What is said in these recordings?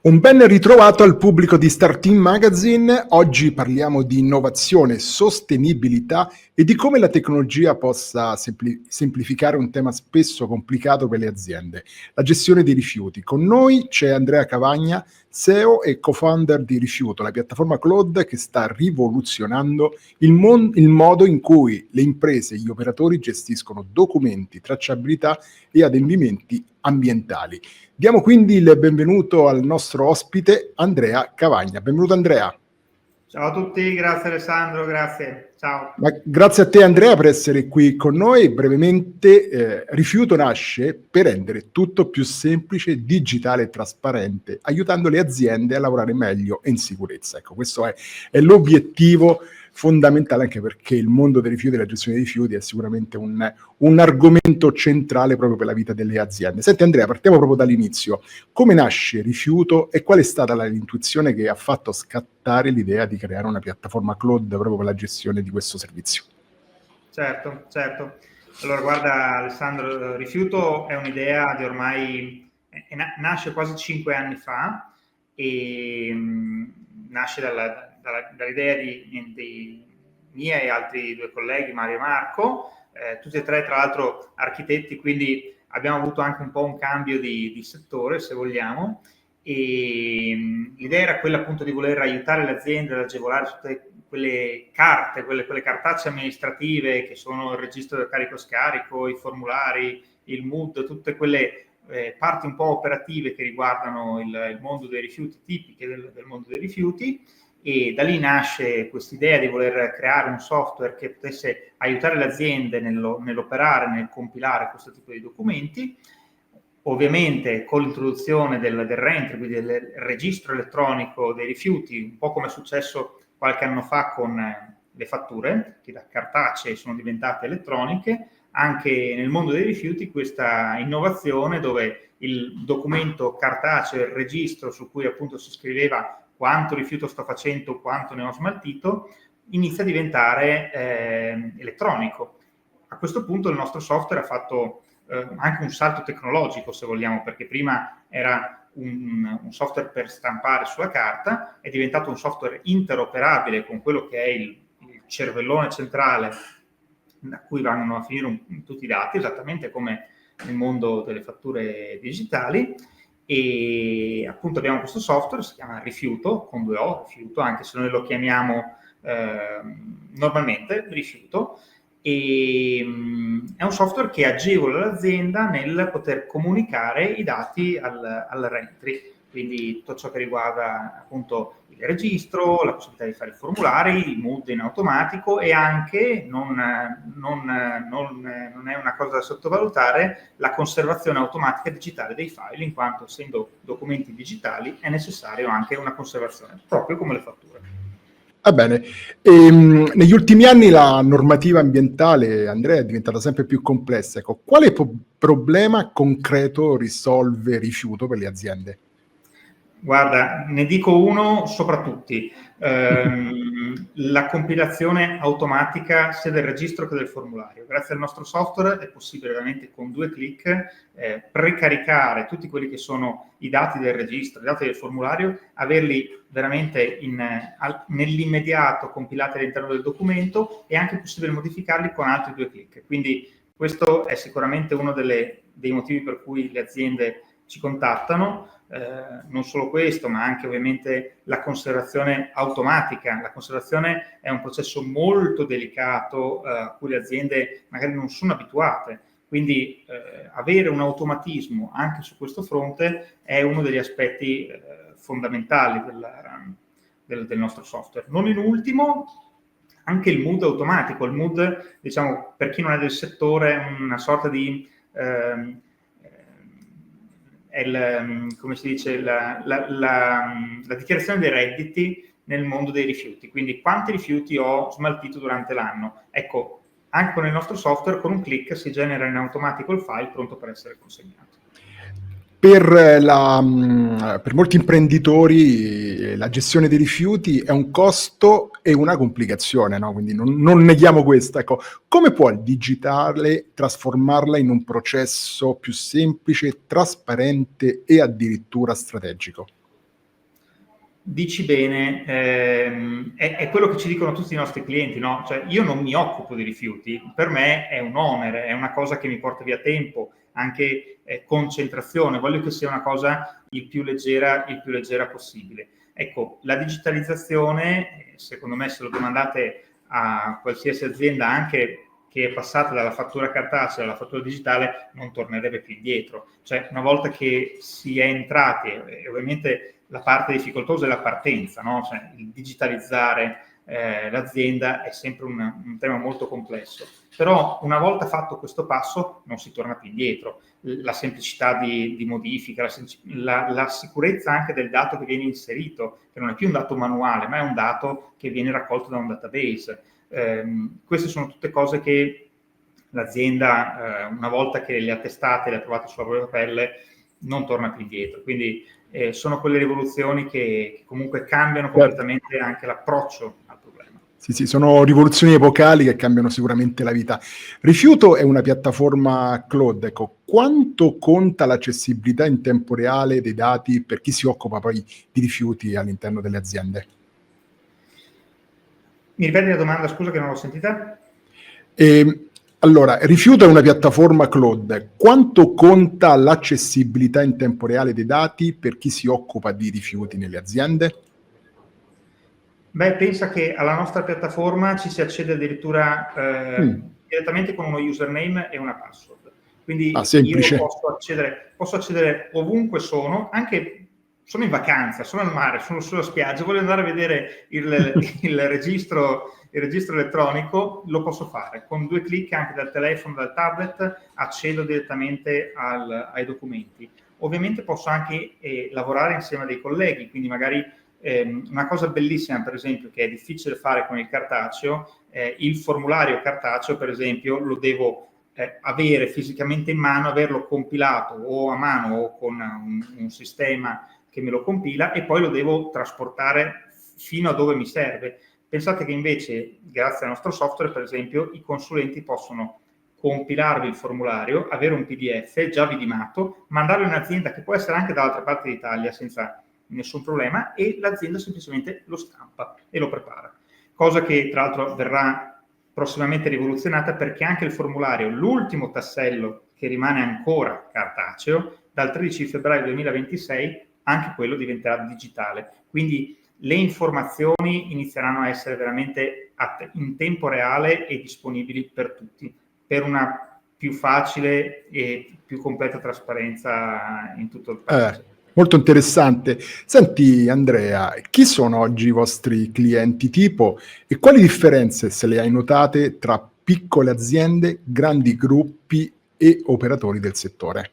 Un ben ritrovato al pubblico di Starteam Magazine. Oggi parliamo di innovazione, sostenibilità e di come la tecnologia possa semplificare un tema spesso complicato per le aziende, la gestione dei rifiuti. Con noi c'è Andrea Cavagna, CEO e co-founder di Rifiuto, la piattaforma cloud che sta rivoluzionando il modo in cui le imprese e gli operatori gestiscono documenti, tracciabilità e adempimenti ambientali. Diamo quindi il benvenuto al nostro ospite Andrea Cavagna. Benvenuto Andrea. Ciao a tutti, grazie Alessandro, grazie. Ciao. Grazie a te Andrea per essere qui con noi. Brevemente, Rifiuto nasce per rendere tutto più semplice, digitale e trasparente, aiutando le aziende a lavorare meglio e in sicurezza. Ecco, questo è l'obiettivo fondamentale, anche perché il mondo dei rifiuti e la gestione dei rifiuti è sicuramente un argomento centrale proprio per la vita delle aziende. Senti Andrea, partiamo proprio dall'inizio. Come nasce Rifiuto e qual è stata l'intuizione che ha fatto scattare l'idea di creare una piattaforma cloud proprio per la gestione di questo servizio? Certo. Allora guarda Alessandro, Rifiuto è un'idea di ormai nasce quasi 5 anni fa e nasce dall'idea di mia e altri due colleghi, Mario e Marco, tutti e tre tra l'altro architetti, quindi abbiamo avuto anche un po' un cambio di settore, se vogliamo, e l'idea era quella appunto di voler aiutare le aziende ad agevolare tutte quelle carte, quelle cartacce amministrative che sono il registro del carico-scarico, i formulari, il MUD, tutte quelle parti un po' operative che riguardano il mondo dei rifiuti, tipiche del mondo dei rifiuti, e da lì nasce quest'idea di voler creare un software che potesse aiutare le aziende nell'operare, nel compilare questo tipo di documenti. Ovviamente con l'introduzione del RENTRI, quindi del registro elettronico dei rifiuti, un po' come è successo qualche anno fa con le fatture, che da cartacee sono diventate elettroniche, anche nel mondo dei rifiuti questa innovazione dove il documento cartaceo, il registro su cui appunto si scriveva quanto rifiuto sto facendo, quanto ne ho smaltito, inizia a diventare elettronico. A questo punto il nostro software ha fatto anche un salto tecnologico, se vogliamo, perché prima era un software per stampare sulla carta, è diventato un software interoperabile con quello che è il cervellone centrale da cui vanno a finire tutti i dati, esattamente come nel mondo delle fatture digitali, e appunto abbiamo questo software, si chiama Rifiuto, con 2 O, Rifiuto, anche se noi lo chiamiamo normalmente Rifiuto, e è un software che agevola l'azienda nel poter comunicare i dati al Rentry, quindi tutto ciò che riguarda appunto il registro, la possibilità di fare i formulari, il MUD in automatico e anche, non è una cosa da sottovalutare, la conservazione automatica digitale dei file, in quanto essendo documenti digitali è necessario anche una conservazione, proprio come le fatture. Va bene. Negli ultimi anni la normativa ambientale, Andrea, è diventata sempre più complessa. Ecco, quale problema concreto risolve Rifiuto per le aziende? Guarda, ne dico uno sopra tutti. La compilazione automatica sia del registro che del formulario. Grazie al nostro software è possibile veramente con 2 clic precaricare tutti quelli che sono i dati del registro, i dati del formulario, averli veramente nell'immediato compilati all'interno del documento e anche possibile modificarli con altri 2 clic. Quindi questo è sicuramente uno dei motivi per cui le aziende ci contattano. Non solo questo, ma anche ovviamente la conservazione automatica. La conservazione è un processo molto delicato a cui le aziende magari non sono abituate, quindi avere un automatismo anche su questo fronte è uno degli aspetti fondamentali del nostro software. Non in ultimo, anche il MUD automatico. Il MUD, diciamo, per chi non è del settore, è una sorta di come si dice, la dichiarazione dei redditi nel mondo dei rifiuti, quindi quanti rifiuti ho smaltito durante l'anno. Ecco, anche con il nostro software, con un clic si genera in automatico il file pronto per essere consegnato. Per molti imprenditori la gestione dei rifiuti è un costo e una complicazione, no? Quindi non neghiamo questo. Ecco, come può il digitale trasformarla in un processo più semplice, trasparente e addirittura strategico? Dici bene, è quello che ci dicono tutti i nostri clienti, no? Cioè, io non mi occupo di rifiuti, per me è un onere, è una cosa che mi porta via tempo, anche concentrazione, voglio che sia una cosa il più leggera possibile. Ecco, la digitalizzazione, secondo me, se lo domandate a qualsiasi azienda, anche che è passata dalla fattura cartacea alla fattura digitale, non tornerebbe più indietro. Cioè, una volta che si è entrati, e ovviamente la parte difficoltosa è la partenza, no? Cioè, il digitalizzare l'azienda è sempre un tema molto complesso. Però una volta fatto questo passo non si torna più indietro. La semplicità di modifica, la sicurezza anche del dato che viene inserito, che non è più un dato manuale, ma è un dato che viene raccolto da un database. Queste sono tutte cose che l'azienda, una volta che le ha testate, le ha provate sulla propria pelle, non torna più indietro. Quindi sono quelle rivoluzioni che comunque cambiano completamente anche l'approccio al problema. Sì, sono rivoluzioni epocali che cambiano sicuramente la vita. Rifiuto è una piattaforma cloud, ecco, quanto conta l'accessibilità in tempo reale dei dati per chi si occupa poi di rifiuti all'interno delle aziende? Mi ripeti la domanda, scusa che non l'ho sentita? Allora, Rifiuto è una piattaforma cloud. Quanto conta l'accessibilità in tempo reale dei dati per chi si occupa di rifiuti nelle aziende? Beh, pensa che alla nostra piattaforma ci si accede addirittura direttamente con uno username e una password. Quindi io posso accedere ovunque sono in vacanza, sono al mare, sono sulla spiaggia, voglio andare a vedere il registro elettronico, lo posso fare. Con 2 clic anche dal telefono, dal tablet, accedo direttamente ai documenti. Ovviamente posso anche lavorare insieme a dei colleghi, quindi magari una cosa bellissima, per esempio, che è difficile fare con il cartaceo, il formulario cartaceo, per esempio, lo devo avere fisicamente in mano, averlo compilato o a mano o con un sistema che me lo compila, e poi lo devo trasportare fino a dove mi serve. Pensate che invece, grazie al nostro software, per esempio, i consulenti possono compilarvi il formulario, avere un PDF già vidimato, mandarlo in un'azienda che può essere anche dall'altra parte d'Italia senza nessun problema, e l'azienda semplicemente lo stampa e lo prepara. Cosa che tra l'altro verrà prossimamente rivoluzionata, perché anche il formulario, l'ultimo tassello che rimane ancora cartaceo, dal 13 febbraio 2026 anche quello diventerà digitale. Quindi le informazioni inizieranno a essere veramente in tempo reale e disponibili per tutti, per una più facile e più completa trasparenza in tutto il paese. Molto interessante. Senti Andrea, chi sono oggi i vostri clienti tipo e quali differenze, se le hai notate, tra piccole aziende, grandi gruppi e operatori del settore?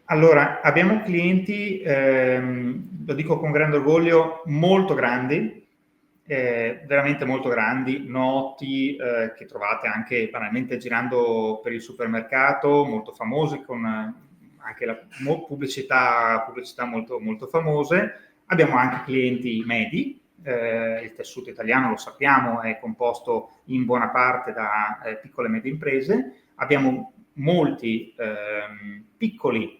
Allora, abbiamo clienti, lo dico con grande orgoglio, molto grandi, veramente molto grandi, noti, che trovate anche banalmente girando per il supermercato, molto famosi, con anche la pubblicità molto, molto famose. Abbiamo anche clienti medi, il tessuto italiano, lo sappiamo, è composto in buona parte da piccole e medie imprese. Abbiamo molti piccoli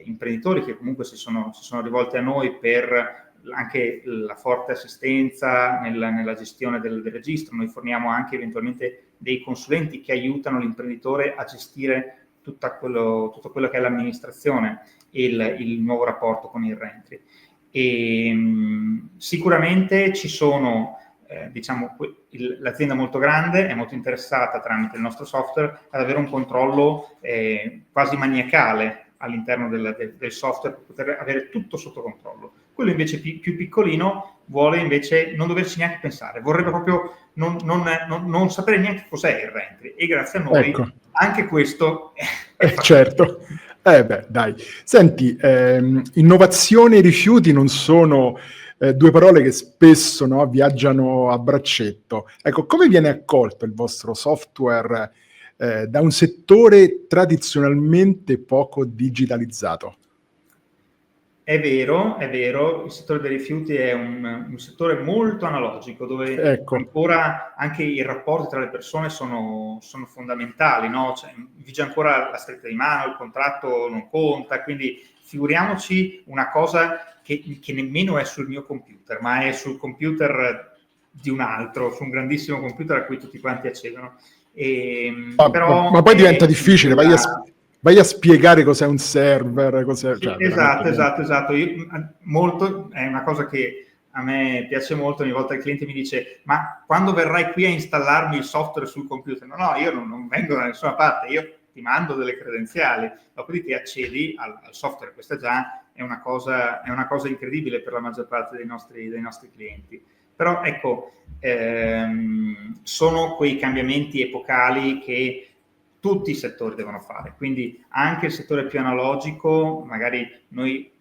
imprenditori che comunque si sono rivolti a noi per anche la forte assistenza nella gestione del registro. Noi forniamo anche eventualmente dei consulenti che aiutano l'imprenditore a gestire tutto quello che è l'amministrazione e il nuovo rapporto con il Rentry. E sicuramente ci sono, l'azienda molto grande è molto interessata tramite il nostro software ad avere un controllo quasi maniacale all'interno del software, per poter avere tutto sotto controllo. Quello invece più piccolino vuole invece non doverci neanche pensare, vorrebbe proprio non sapere neanche cos'è il Rentry, e grazie a noi anche questo è certo. Dai. Senti, innovazione e rifiuti non sono due parole che spesso viaggiano a braccetto. Ecco, come viene accolto il vostro software da un settore tradizionalmente poco digitalizzato? È vero, il settore dei rifiuti è un settore molto analogico, dove Ecco. ancora anche i rapporti tra le persone sono fondamentali, no? Cioè, vige ancora la stretta di mano, il contratto non conta, quindi figuriamoci una cosa che nemmeno è sul mio computer, ma è sul computer di un altro, su un grandissimo computer a cui tutti quanti accedono. Ma poi diventa difficile, vai a spiegare cos'è un server, cos'è, Sì, cioè, veramente esatto. È una cosa che a me piace molto. Ogni volta il cliente mi dice: ma quando verrai qui a installarmi il software sul computer? No, io non vengo da nessuna parte, io ti mando delle credenziali, dopodiché accedi al software. Questa già è una cosa incredibile per la maggior parte dei nostri clienti. Però ecco, sono quei cambiamenti epocali che tutti i settori devono fare, quindi anche il settore più analogico, magari noi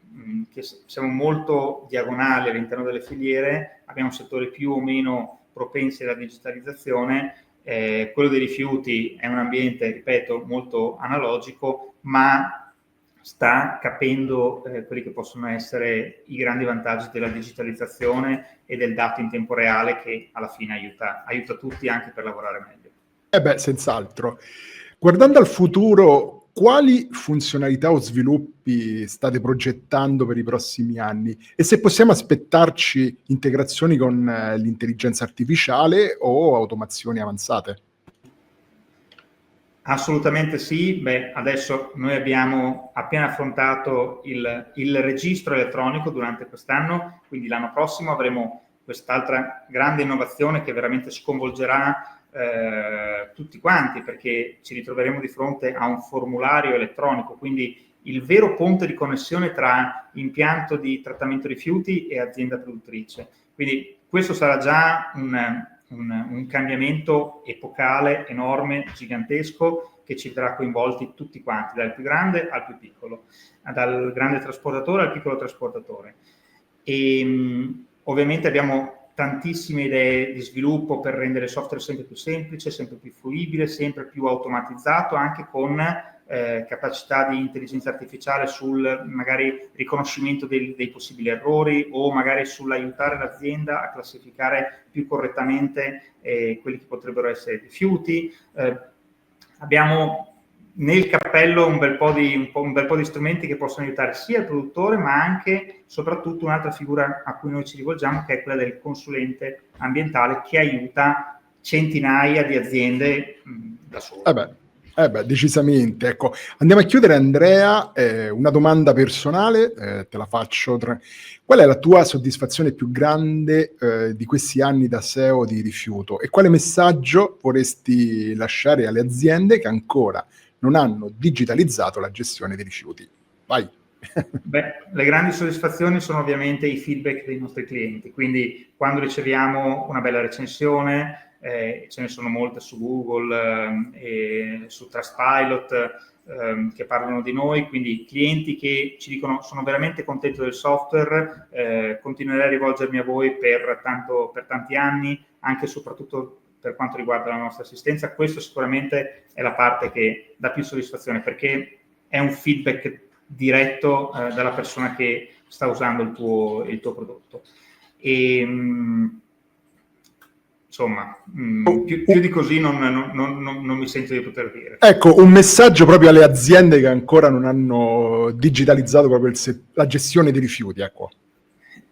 che siamo molto diagonali all'interno delle filiere, abbiamo settori più o meno propensi alla digitalizzazione. Quello dei rifiuti è un ambiente, ripeto, molto analogico, ma sta capendo quelli che possono essere i grandi vantaggi della digitalizzazione e del dato in tempo reale, che alla fine aiuta tutti anche per lavorare meglio. Senz'altro. Guardando al futuro, quali funzionalità o sviluppi state progettando per i prossimi anni? E se possiamo aspettarci integrazioni con l'intelligenza artificiale o automazioni avanzate? Assolutamente sì. Adesso noi abbiamo appena affrontato il registro elettronico durante quest'anno, quindi l'anno prossimo avremo quest'altra grande innovazione che veramente sconvolgerà tutti quanti, perché ci ritroveremo di fronte a un formulario elettronico, quindi il vero ponte di connessione tra impianto di trattamento rifiuti e azienda produttrice. Quindi questo sarà già un cambiamento epocale, enorme, gigantesco, che ci vedrà coinvolti tutti quanti, dal più grande al più piccolo, dal grande trasportatore al piccolo trasportatore. E ovviamente abbiamo tantissime idee di sviluppo per rendere il software sempre più semplice, sempre più fruibile, sempre più automatizzato, anche con capacità di intelligenza artificiale sul magari riconoscimento dei possibili errori, o magari sull'aiutare l'azienda a classificare più correttamente quelli che potrebbero essere rifiuti. Abbiamo nel cappello un bel po' di strumenti che possono aiutare sia il produttore, ma anche, soprattutto, un'altra figura a cui noi ci rivolgiamo, che è quella del consulente ambientale, che aiuta centinaia di aziende da solo. Decisamente. Ecco, andiamo a chiudere, Andrea. Una domanda personale, te la faccio. Qual è la tua soddisfazione più grande di questi anni da SEO di rifiuto, e quale messaggio vorresti lasciare alle aziende che ancora non hanno digitalizzato la gestione dei rifiuti? Vai. Le grandi soddisfazioni sono ovviamente i feedback dei nostri clienti, quindi quando riceviamo una bella recensione, ce ne sono molte su Google e su Trustpilot che parlano di noi, quindi clienti che ci dicono: sono veramente contento del software, continuerei a rivolgermi a voi per tanti anni, anche e soprattutto per quanto riguarda la nostra assistenza. Questo sicuramente è la parte che dà più soddisfazione, perché è un feedback diretto dalla persona che sta usando il tuo prodotto. E insomma, più di così non mi sento di poter dire. Ecco, un messaggio proprio alle aziende che ancora non hanno digitalizzato proprio la gestione dei rifiuti, ecco.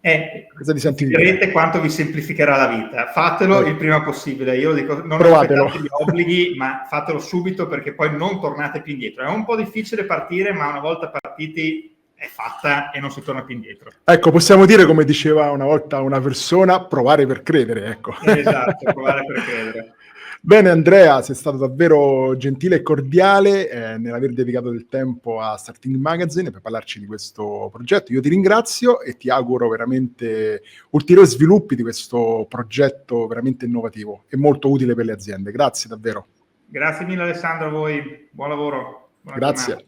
Vedrete quanto vi semplificherà la vita. Fatelo il prima possibile. Io lo dico, non provatelo. aspettate gli obblighi, ma fatelo subito, perché poi non tornate più indietro. È un po' difficile partire, ma una volta partiti è fatta e non si torna più indietro. Ecco, possiamo dire, come diceva una volta una persona, provare per credere, ecco. Esatto, provare per credere. Bene, Andrea, sei stato davvero gentile e cordiale nell'aver dedicato del tempo a Starting Magazine per parlarci di questo progetto. Io ti ringrazio e ti auguro veramente ulteriori sviluppi di questo progetto veramente innovativo e molto utile per le aziende. Grazie davvero. Grazie mille, Alessandro, a voi. Buon lavoro. Grazie.